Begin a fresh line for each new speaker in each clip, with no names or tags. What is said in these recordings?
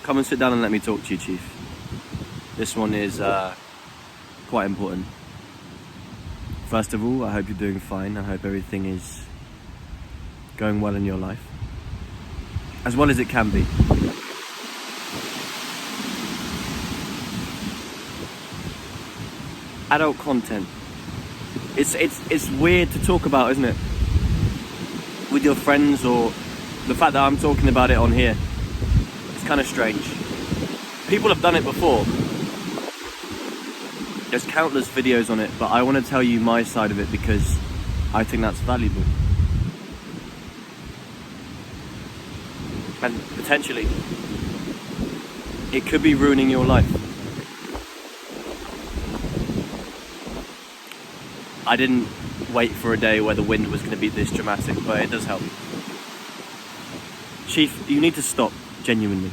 Come and sit down and let me talk to you, Chief. This one is quite important. First of all, I hope you're doing fine. I hope everything is going well in your life. As well as it can be. Adult content. It's weird to talk about, isn't it? With your friends, or the fact that I'm talking about it on here. It's kind of strange. People have done it before. There's countless videos on it, but I want to tell you my side of it because I think that's valuable. And potentially, it could be ruining your life. I didn't wait for a day where the wind was going to be this dramatic, but it does help. Chief, you need to stop, genuinely.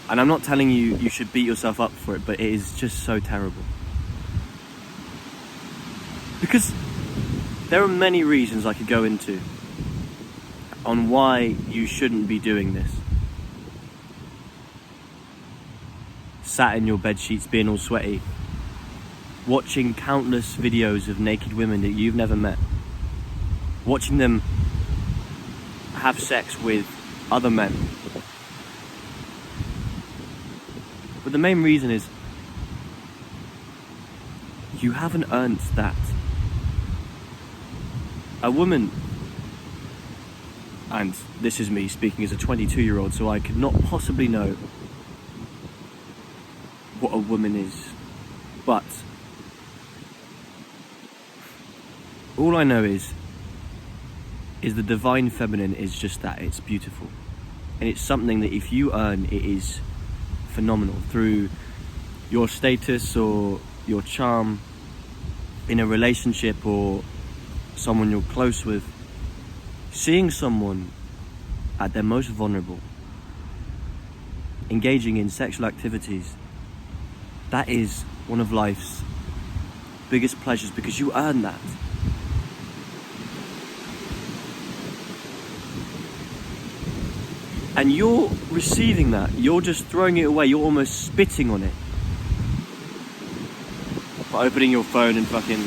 And I'm not telling you you should beat yourself up for it, but it is just so terrible. Because there are many reasons I could go into on why you shouldn't be doing this. Sat in your bed sheets being all sweaty, watching countless videos of naked women that you've never met, watching them have sex with other men. But the main reason is you haven't earned that. A woman, and this is me speaking as a 22-year-old, so I could not possibly know what a woman is, but all I know is the divine feminine is just that. It's beautiful, and it's something that if you earn, it is phenomenal through your status or your charm in a relationship or someone you're close with. Seeing someone at their most vulnerable, engaging in sexual activities, that is one of life's biggest pleasures because you earn that. And you're receiving that, you're just throwing it away, you're almost spitting on it. By opening your phone and fucking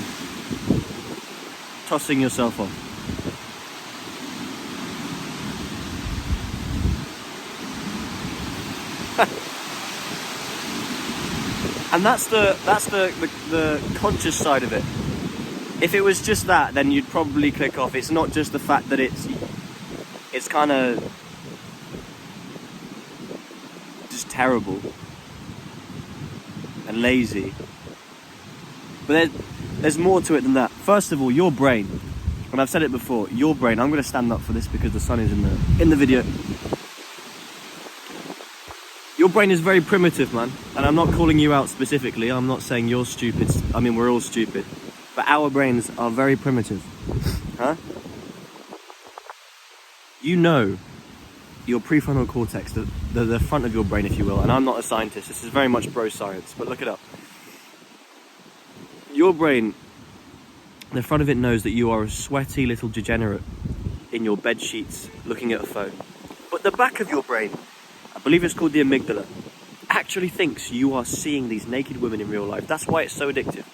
tossing yourself off. And that's the conscious side of it. If it was just that, then you'd probably click off. It's not just the fact that it's kind of just terrible and lazy. But there's more to it than that. First of all, your brain, and I've said it before, your brain, I'm going to stand up for this because the sun is in the video. Your brain is very primitive, man. And I'm not calling you out specifically. I'm not saying you're stupid. I mean, we're all stupid. But our brains are very primitive. Huh? You know your prefrontal cortex, the front of your brain, if you will. And I'm not a scientist. This is very much bro science, but look it up. Your brain, the front of it knows that you are a sweaty little degenerate in your bed sheets looking at a phone. But the back of your brain, I believe it's called the amygdala, actually thinks you are seeing these naked women in real life. That's why it's so addictive.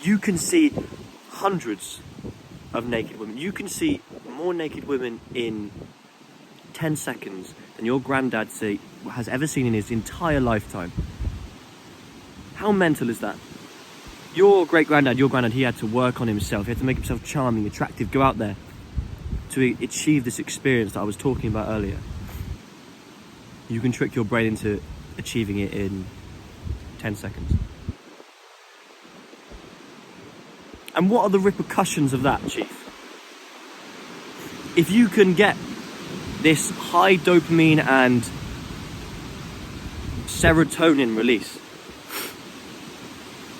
You can see hundreds of naked women. You can see more naked women in 10 seconds than your granddad has ever seen in his entire lifetime. How mental is that? Your great-granddad, he had to work on himself. He had to make himself charming, attractive, go out there to achieve this experience that I was talking about earlier. You can trick your brain into achieving it in 10 seconds. And what are the repercussions of that, Chief? If you can get this high dopamine and serotonin release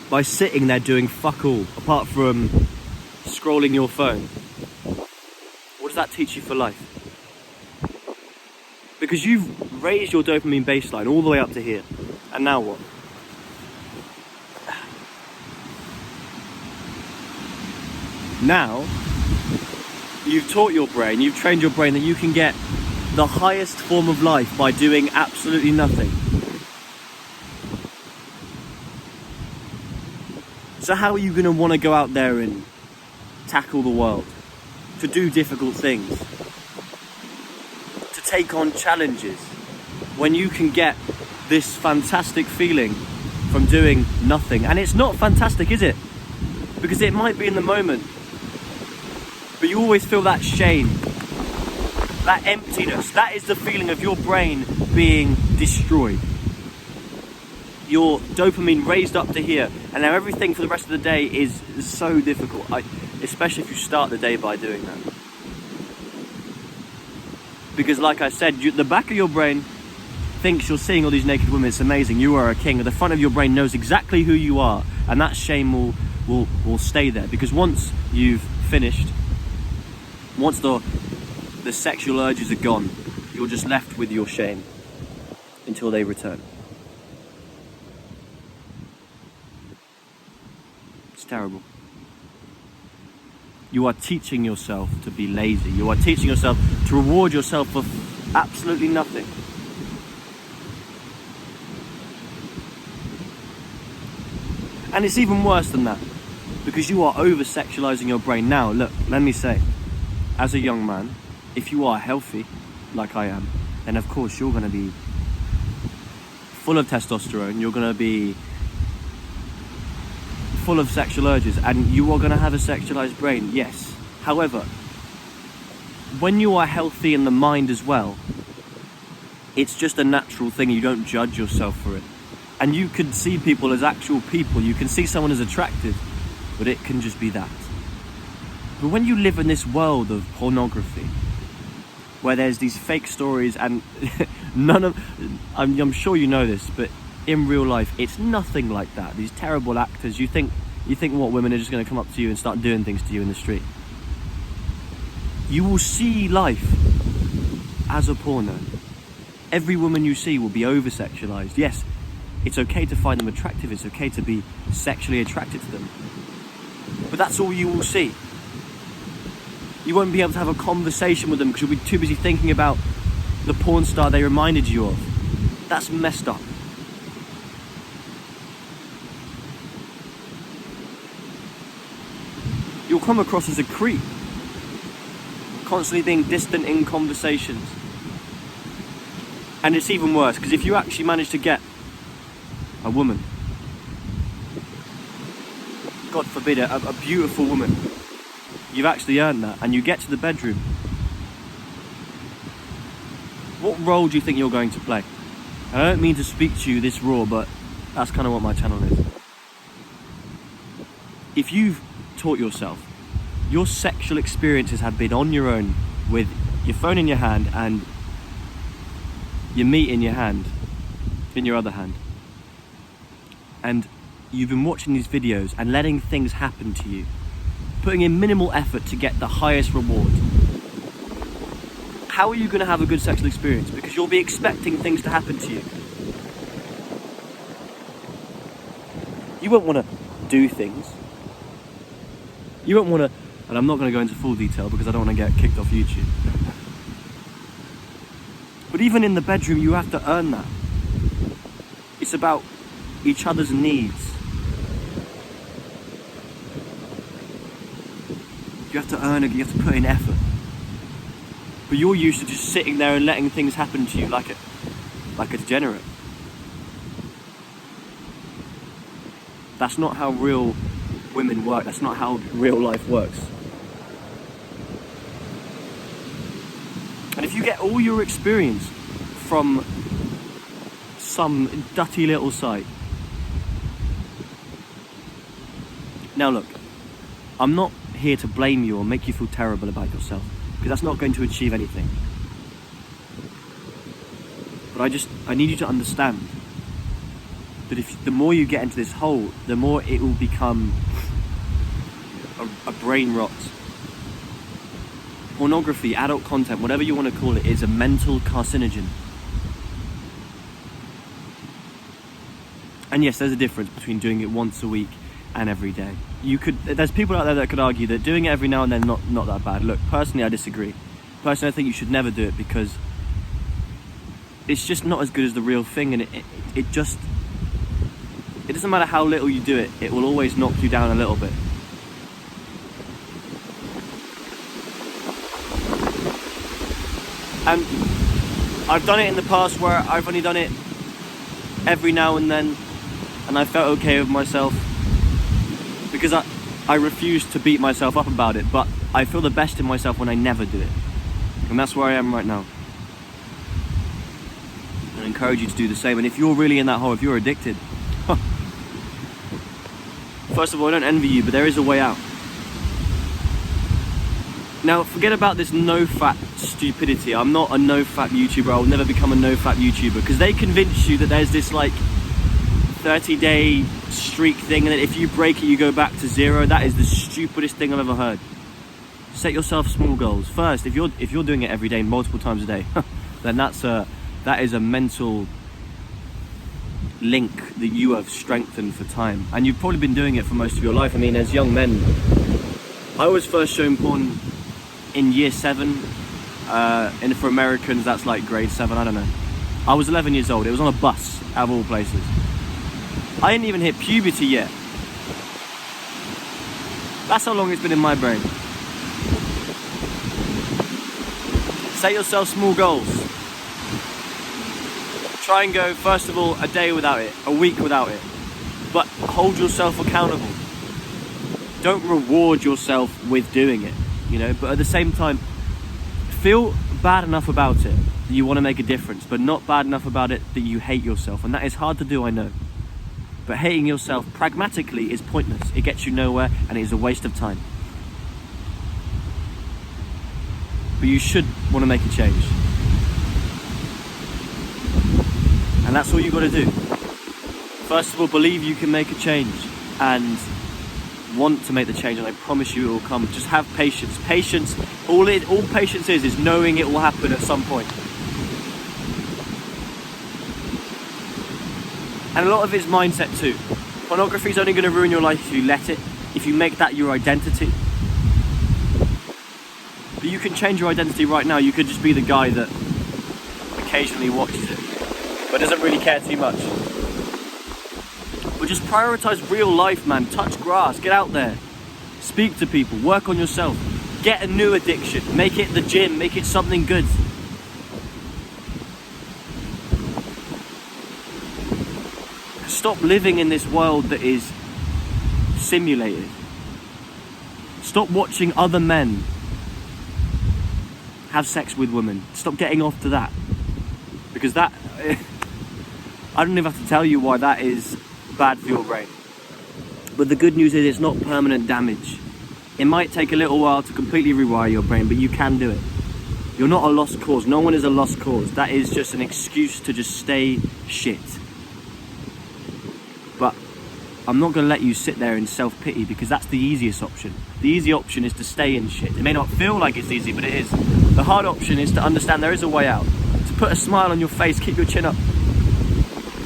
by sitting there doing fuck all, apart from scrolling your phone, what does that teach you for life? Because you've raised your dopamine baseline all the way up to here. And now what? Now, you've taught your brain, you've trained your brain that you can get the highest form of life by doing absolutely nothing. So how are you going to want to go out there and tackle the world, to do difficult things, to take on challenges, when you can get this fantastic feeling from doing nothing? And it's not fantastic, is it? Because it might be in the moment, but you always feel that shame, that emptiness. That is the feeling of your brain being destroyed. Your dopamine raised up to here, and now everything for the rest of the day is so difficult, especially if you start the day by doing that. Because like I said, the back of your brain thinks you're seeing all these naked women, it's amazing, you are a king. The front of your brain knows exactly who you are, and that shame will stay there. Because once you've finished, once the sexual urges are gone, you're just left with your shame until they return. It's terrible. You are teaching yourself to be lazy. You are teaching yourself to reward yourself for absolutely nothing. And it's even worse than that, because you are over-sexualizing your brain. Now, look, let me say, as a young man, if you are healthy, like I am, then of course you're going to be full of testosterone, you're going to be full of sexual urges, and you are going to have a sexualized brain, yes. However, when you are healthy in the mind as well, it's just a natural thing. You don't judge yourself for it. And you can see people as actual people. You can see someone as attractive, but it can just be that. But when you live in this world of pornography, where there's these fake stories, and I'm sure you know this, but in real life, it's nothing like that. These terrible actors, you think what, women are just going to come up to you and start doing things to you in the street? You will see life as a porno. Every woman you see will be over-sexualized. Yes, it's okay to find them attractive, it's okay to be sexually attracted to them, but that's all you will see. You won't be able to have a conversation with them because you'll be too busy thinking about the porn star they reminded you of. That's messed up. You'll come across as a creep, constantly being distant in conversations. And it's even worse, because if you actually manage to get a woman, God forbid, a beautiful woman, you've actually earned that, and you get to the bedroom, what role do you think you're going to play? I don't mean to speak to you this raw, but that's kind of what my channel is. If you've taught yourself, your sexual experiences have been on your own, with your phone in your hand and your meat in your hand, in your other hand, and you've been watching these videos and letting things happen to you, putting in minimal effort to get the highest reward, how are you going to have a good sexual experience? Because you'll be expecting things to happen to you. You won't want to do things. You won't want to, and I'm not going to go into full detail because I don't want to get kicked off YouTube. But even in the bedroom, you have to earn that. It's about each other's needs. You have to earn it, you have to put in effort. But you're used to just sitting there and letting things happen to you like a degenerate. That's not how real women work. That's not how real life works. And if you get all your experience from some dutty little site. Now look, I'm not here to blame you or make you feel terrible about yourself, because that's not going to achieve anything. But I need you to understand that the more you get into this hole, the more it will become a brain rot. Pornography, adult content, whatever you want to call it, is a mental carcinogen. And yes, there's a difference between doing it once a week and every day. There's people out there that could argue that doing it every now and then not that bad. Look, personally, I disagree. Personally, I think you should never do it, because it's just not as good as the real thing, and it doesn't matter how little you do it, it will always knock you down a little bit. And I've done it in the past where I've only done it every now and then, and I felt okay with myself because I refuse to beat myself up about it, but I feel the best in myself when I never do it. And that's where I am right now. I encourage you to do the same. And if you're really in that hole, if you're addicted, first of all, I don't envy you, but there is a way out. Now, forget about this no-fat stupidity. I'm not a no-fat YouTuber. I will never become a no-fat YouTuber, because they convince you that there's this like 30-day streak thing, and that if you break it, you go back to zero. That is the stupidest thing I've ever heard. Set yourself small goals. First, if you're doing it every day, multiple times a day, then that is a mental link that you have strengthened for time, and you've probably been doing it for most of your life. I mean, as young men, I was first shown porn in year 7, and for Americans that's like grade 7, I don't know. I was 11 years old. It was on a bus, out of all places. I didn't even hit puberty yet. That's how long it's been in my brain. Set yourself small goals. Try and go, first of all, a day without it, a week without it, but hold yourself accountable. Don't reward yourself with doing it, you know, but at the same time, feel bad enough about it that you want to make a difference, but not bad enough about it that you hate yourself. And that is hard to do, I know. But hating yourself pragmatically is pointless. It gets you nowhere, and it is a waste of time. But you should want to make a change. And that's all you got to do. First of all, believe you can make a change and want to make the change, and I promise you it will come. Just have patience. Patience, all patience is knowing it will happen at some point. And a lot of it's mindset too. Pornography is only going to ruin your life if you let it, if you make that your identity. But you can change your identity right now. You could just be the guy that occasionally watches it, but doesn't really care too much. But just prioritize real life, man. Touch grass, get out there, speak to people, work on yourself, get a new addiction, make it the gym, make it something good. Stop living in this world that is simulated. Stop watching other men have sex with women. Stop getting off to that, because that I don't even have to tell you why that is bad for your brain. But the good news is it's not permanent damage. It might take a little while to completely rewire your brain, but you can do it. You're not a lost cause. No one is a lost cause. That is just an excuse to just stay shit. But I'm not going to let you sit there in self-pity, because that's the easiest option. The easy option is to stay in shit. It may not feel like it's easy, but it is. The hard option is to understand there is a way out. To put a smile on your face, keep your chin up.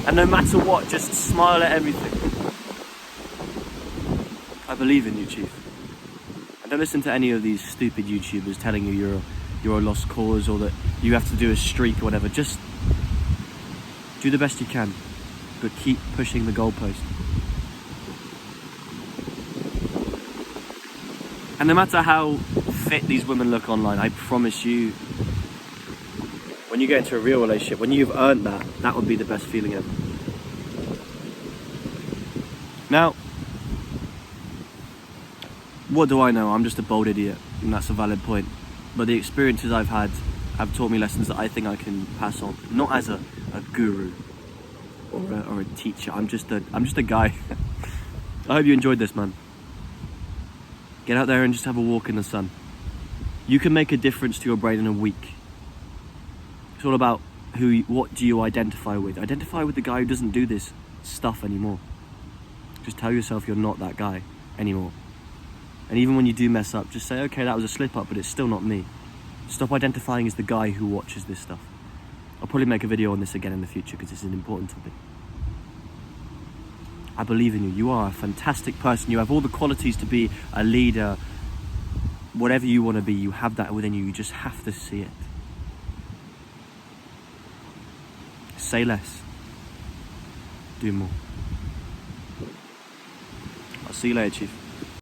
And no matter what, just smile at everything. I believe in you, Chief. And don't listen to any of these stupid YouTubers telling you you're a lost cause, or that you have to do a streak or whatever. Just do the best you can, but keep pushing the goalpost. And no matter how fit these women look online, I promise you, when you get into a real relationship, when you've earned that, that would be the best feeling ever. Now, what do I know? I'm just a bold idiot, and that's a valid point. But the experiences I've had have taught me lessons that I think I can pass on. Not as a guru or a teacher. I'm just a guy. I hope you enjoyed this, man. Get out there and just have a walk in the sun. You can make a difference to your brain in a week. It's all about what do you identify with. Identify with the guy who doesn't do this stuff anymore. Just tell yourself you're not that guy anymore. And even when you do mess up, just say, okay, that was a slip up, but it's still not me. Stop identifying as the guy who watches this stuff. I'll probably make a video on this again in the future, because it's an important topic. I believe in you. You are a fantastic person. You have all the qualities to be a leader. Whatever you want to be, you have that within you. You just have to see it. Say less. Do more. I'll see you later, Chief.